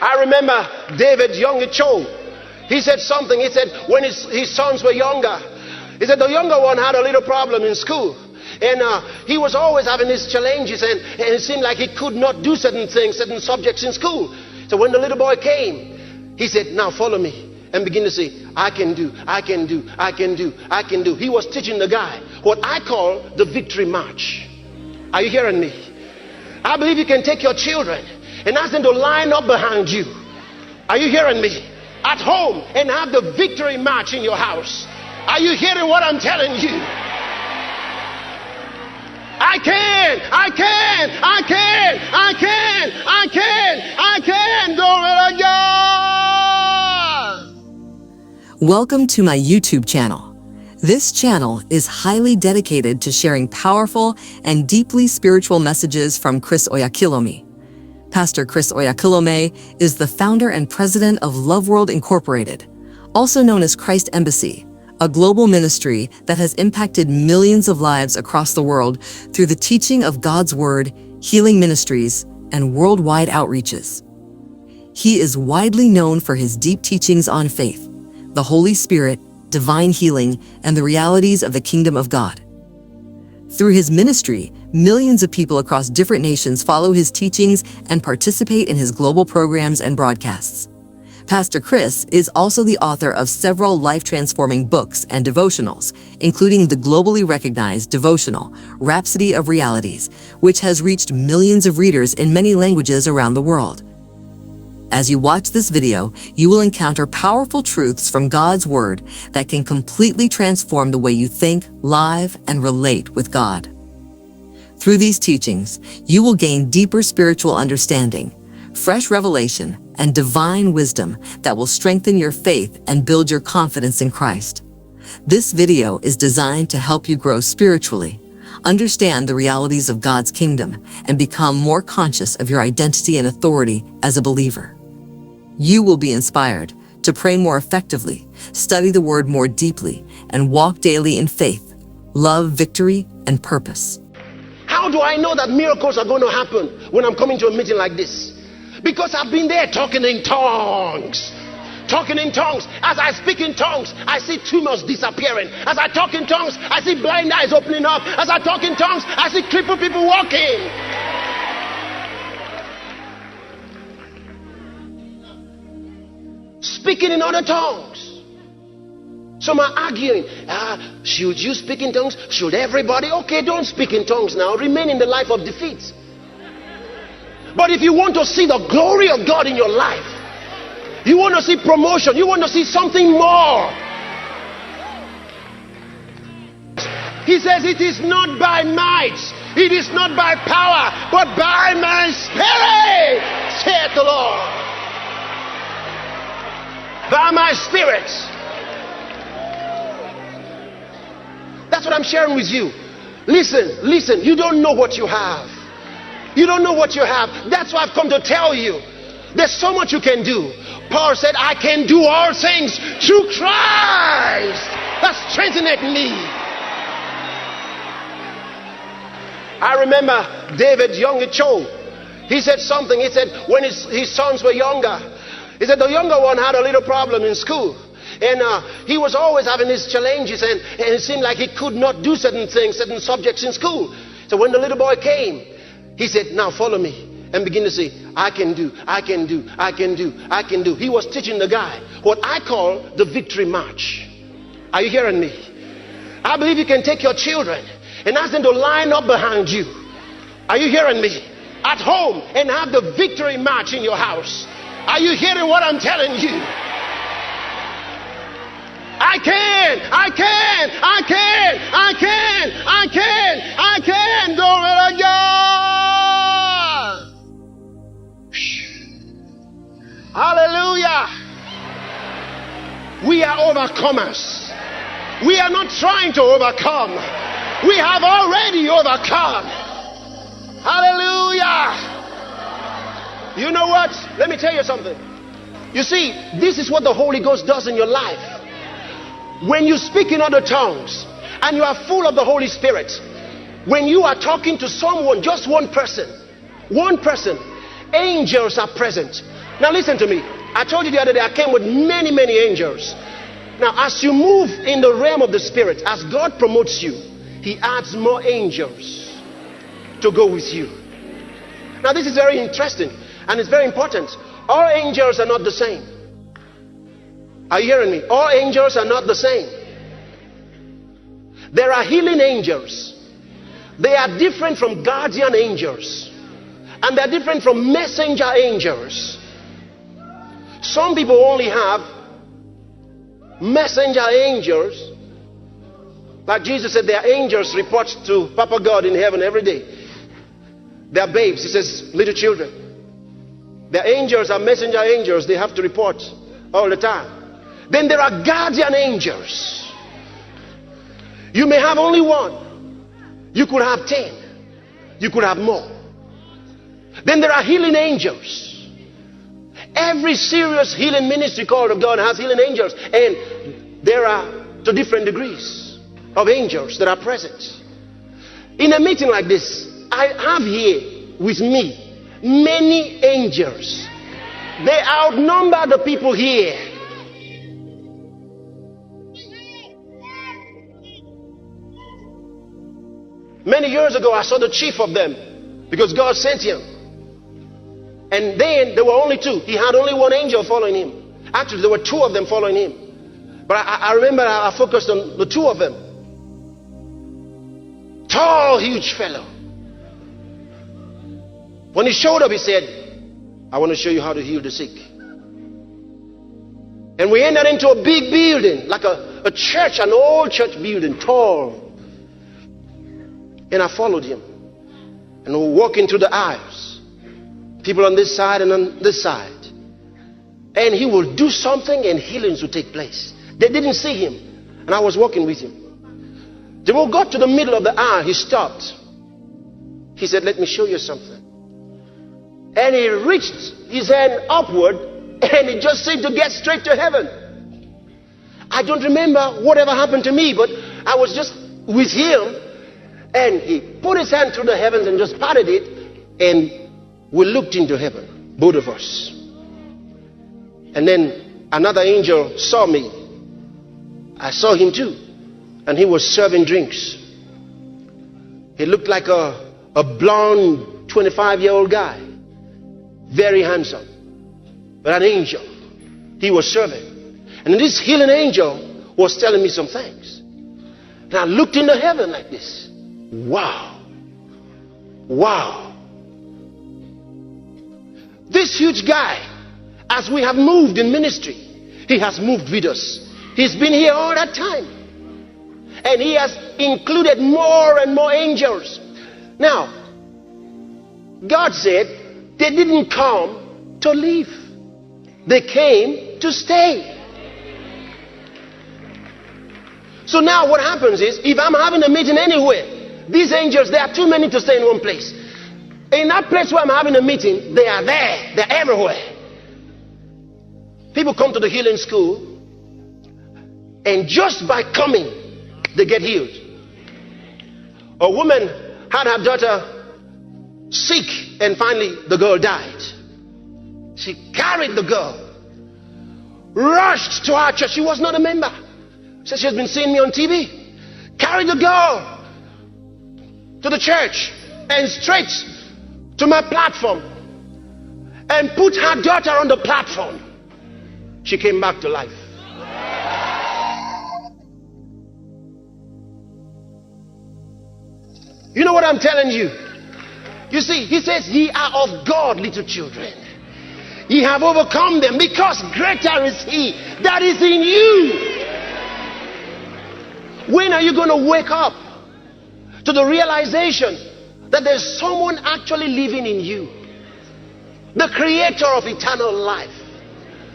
I remember David Young Cho. He said something. He said when his sons were younger, he said the younger one had a little problem in school. And he was always having these challenges, and it seemed like he could not do certain things, certain subjects in school. So when the little boy came, he said, now follow me. And begin to say, I can do, I can do, I can do, I can do. He was teaching the guy what I call the victory march. Are you hearing me? I believe you can take your children and ask them to line up behind you. Are you hearing me? At home, and have the victory march in your house. Are you hearing what I'm telling you? I can, I can, I can, I can, I can, I can. Glory to God. Welcome to my YouTube channel. This channel is highly dedicated to sharing powerful and deeply spiritual messages from Chris Oyakhilome. Pastor Chris Oyakhilome is the founder and president of Loveworld Incorporated, also known as Christ Embassy, a global ministry that has impacted millions of lives across the world through the teaching of God's Word, healing ministries, and worldwide outreaches. He is widely known for his deep teachings on faith, the Holy Spirit, divine healing, and the realities of the kingdom of God. Through his ministry, millions of people across different nations follow his teachings and participate in his global programs and broadcasts. Pastor Chris is also the author of several life-transforming books and devotionals, including the globally recognized Devotional, Rhapsody of Realities, which has reached millions of readers in many languages around the world. As you watch this video, you will encounter powerful truths from God's Word that can completely transform the way you think, live, and relate with God. Through these teachings, you will gain deeper spiritual understanding, fresh revelation, and divine wisdom that will strengthen your faith and build your confidence in Christ. This video is designed to help you grow spiritually, understand the realities of God's kingdom, and become more conscious of your identity and authority as a believer. You will be inspired to pray more effectively, study the Word more deeply, and walk daily in faith, love, victory, and purpose. How do I know that miracles are going to happen when I'm coming to a meeting like this? Because I've been there talking in tongues. Talking in tongues. As I speak in tongues, I see tumors disappearing. As I talk in tongues, I see blind eyes opening up. As I talk in tongues, I see crippled people walking. Speaking in other tongues. Some are arguing, should you speak in tongues? Should everybody? Okay, don't speak in tongues now. Remain in the life of defeat. But if you want to see the glory of God in your life, you want to see promotion, you want to see something more. He says it is not by might, it is not by power, but by my spirit, saith the Lord. By my spirit. That's what I'm sharing with you. Listen, you don't know what you have. You don't know what you have. That's why I've come to tell you. There's so much you can do. Paul said, I can do all things through Christ that strengtheneth me. I remember David Young Cho. He said something. He said when his sons were younger, he said the younger one had a little problem in school. And he was always having these challenges, and it seemed like he could not do certain things, certain subjects in school. So when the little boy came, he said, now follow me. And begin to say, I can do, I can do, I can do, I can do. He was teaching the guy what I call the victory march. Are you hearing me? I believe you can take your children and ask them to line up behind you. Are you hearing me? At home, and have the victory march in your house. Are you hearing what I'm telling you? I can, I can, I can, I can, I can, I can. Glory to God. Hallelujah. We are overcomers. We are not trying to overcome. We have already overcome. Hallelujah. You know what? Let me tell you something. You see, this is what the Holy Ghost does in your life. When you speak in other tongues and you are full of the Holy Spirit, when you are talking to someone, just one person, angels are present. Now listen to me. I told you the other day I came with many, many angels. Now as you move in the realm of the spirit, as God promotes you, he adds more angels to go with you. Now this is very interesting and it's very important. All angels are not the same. Are you hearing me? All angels are not the same. There are healing angels. They are different from guardian angels. And they're different from messenger angels. Some people only have messenger angels. Like Jesus said, their angels report to Papa God in heaven every day. They're babes. He says, little children. Their angels are messenger angels. They have to report all the time. Then there are guardian angels. You may have only one. You could have 10. You could have more. Then there are healing angels. Every serious healing ministry called of God has healing angels. And there are to different degrees of angels that are present. In a meeting like this, I have here with me many angels. They outnumber the people here. Many years ago, I saw the chief of them because God sent him. And then there were only two. He had only one angel following him. Actually, there were two of them following him. But I remember I focused on the two of them. Tall, huge fellow. When he showed up, he said, I want to show you how to heal the sick. And we entered into a big building, like a church, an old church building, tall. And I followed him. And we walked into the aisles. People on this side and on this side. And he will do something and healings will take place. They didn't see him. And I was walking with him. Then we got to the middle of the aisle. He stopped. He said, let me show you something. And he reached his hand upward. And it just seemed to get straight to heaven. I don't remember whatever happened to me. But I was just with him. And he put his hand through the heavens and just patted it. And we looked into heaven, both of us. And then another angel saw me. I saw him too. And he was serving drinks. He looked like a blonde 25-year-old guy. Very handsome. But an angel. He was serving. And this healing angel was telling me some things. And I looked into heaven like this. Wow. Wow. This huge guy, as we have moved in ministry, he has moved with us. He's been here all that time. And he has included more and more angels. Now, God said they didn't come to live. They came to stay. So now what happens is, if I'm having a meeting anywhere, these angels, there are too many to stay in one place. In that place where I'm having a meeting, they are there. They're everywhere. People come to the healing school, and just by coming, they get healed. A woman had her daughter sick, and finally the girl died. She carried the girl, rushed to our church. She was not a member. Said she has been seeing me on TV. Carried the girl to the church and straight to my platform and put her daughter on the platform. She came back to life. You know what I'm telling you? You see, he says, ye are of God, little children. Ye have overcome them, because greater is he that is in you. When are you going to wake up to the realization that there's someone actually living in you? The creator of eternal life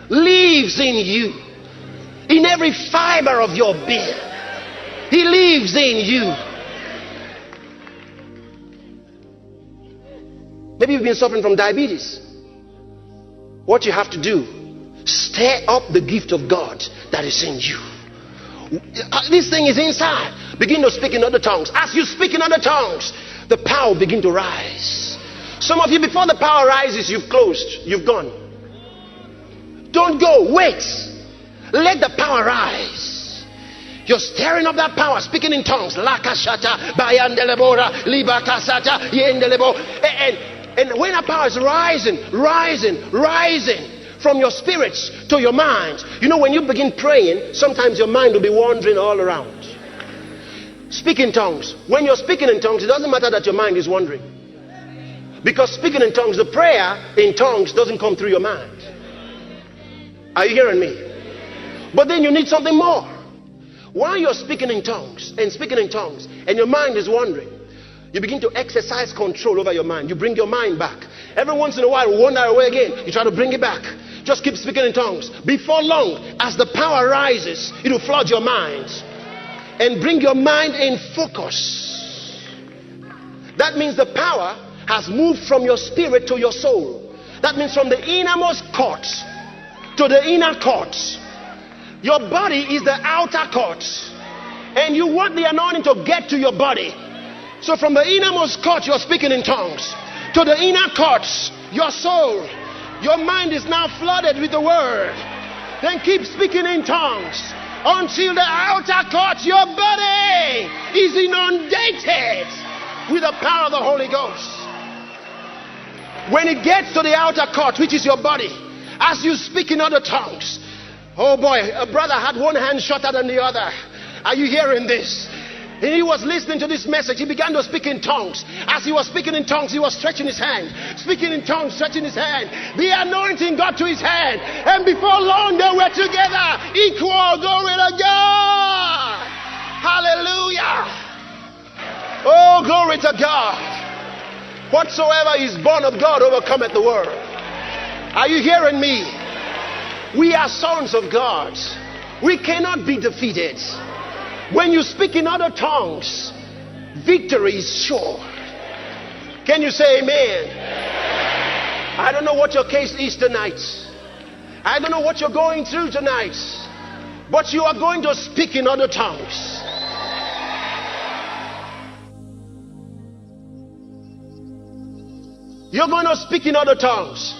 lives in you, in every fiber of your being. He lives in you. Maybe you've been suffering from diabetes. What you have to do, stir up the gift of God that is in you. This thing is inside. Begin to speak in other tongues. As you speak in other tongues, the power begin to rise. Some of you, before the power rises, you've closed. You've gone. Don't go. Wait. Let the power rise. You're stirring up that power, speaking in tongues. Lakashata, bayandelebora, libakasata, yendelebo. And when that power is rising from your spirits to your mind, you know, when you begin praying, sometimes your mind will be wandering all around. Speak in tongues. When you're speaking in tongues, it doesn't matter that your mind is wandering. Because speaking in tongues, the prayer in tongues doesn't come through your mind. Are you hearing me? But then you need something more. While you're speaking in tongues and your mind is wandering, you begin to exercise control over your mind. You bring your mind back. Every once in a while, wander away again. You try to bring it back. Just keep speaking in tongues. Before long, as the power rises, it will flood your mind and bring your mind in focus. That means the power has moved from your spirit to your soul. That means from the innermost court to the inner court. Your body is the outer court, and you want the anointing to get to your body. So from the innermost court, you're speaking in tongues, to the inner court, your soul, your mind is now flooded with the word. Then keep speaking in tongues until the outer court, your body, is inundated with the power of the Holy Ghost. When it gets to the outer court, which is your body, as you speak in other tongues, oh boy, a brother had one hand shorter than the other. Are you hearing this? And he was listening to this message. He began to speak in tongues. As he was speaking in tongues, he was stretching his hand. Speaking in tongues, stretching his hand. The anointing got to his hand. And before long, they were together. Equal, glory to God. Hallelujah. Oh, glory to God. Whatsoever is born of God overcometh the world. Are you hearing me? We are sons of God. We cannot be defeated. When you speak in other tongues, victory is sure. Can you say amen? I don't know what your case is tonight. I don't know what you're going through tonight. But you are going to speak in other tongues. You're going to speak in other tongues.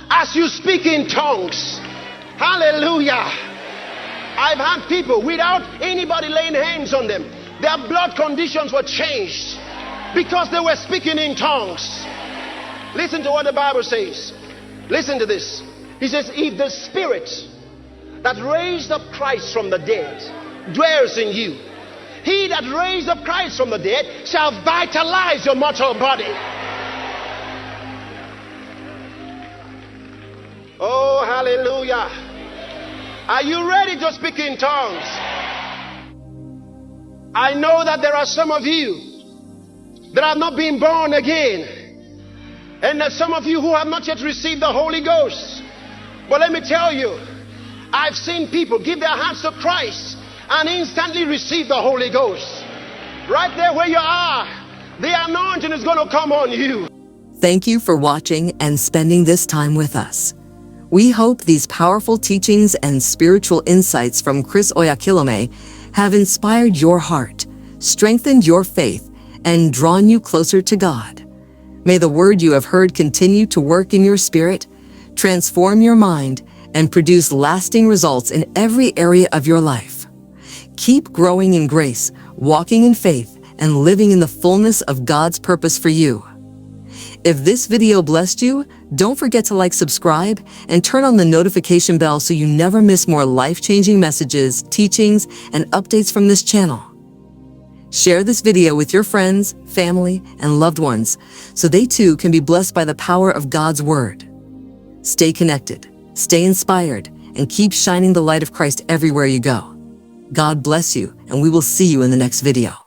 As you speak in tongues, hallelujah, I've had people without anybody laying hands on them, their blood conditions were changed because they were speaking in tongues. Listen to what the Bible says. Listen to this. He says, if the spirit that raised up Christ from the dead dwells in you, he that raised up Christ from the dead shall vitalize your mortal body. Oh, hallelujah. Are you ready to speak in tongues? I know that there are some of you that have not been born again, and that some of you who have not yet received the Holy Ghost. But let me tell you, I've seen people give their hearts to Christ and instantly receive the Holy Ghost. Right there where you are, the anointing is going to come on you. Thank you for watching and spending this time with us. We hope these powerful teachings and spiritual insights from Chris Oyakhilome have inspired your heart, strengthened your faith, and drawn you closer to God. May the word you have heard continue to work in your spirit, transform your mind, and produce lasting results in every area of your life. Keep growing in grace, walking in faith, and living in the fullness of God's purpose for you. If this video blessed you, don't forget to like, subscribe, and turn on the notification bell so you never miss more life-changing messages, teachings, and updates from this channel. Share this video with your friends, family, and loved ones so they too can be blessed by the power of God's Word. Stay connected, stay inspired, and keep shining the light of Christ everywhere you go. God bless you, and we will see you in the next video.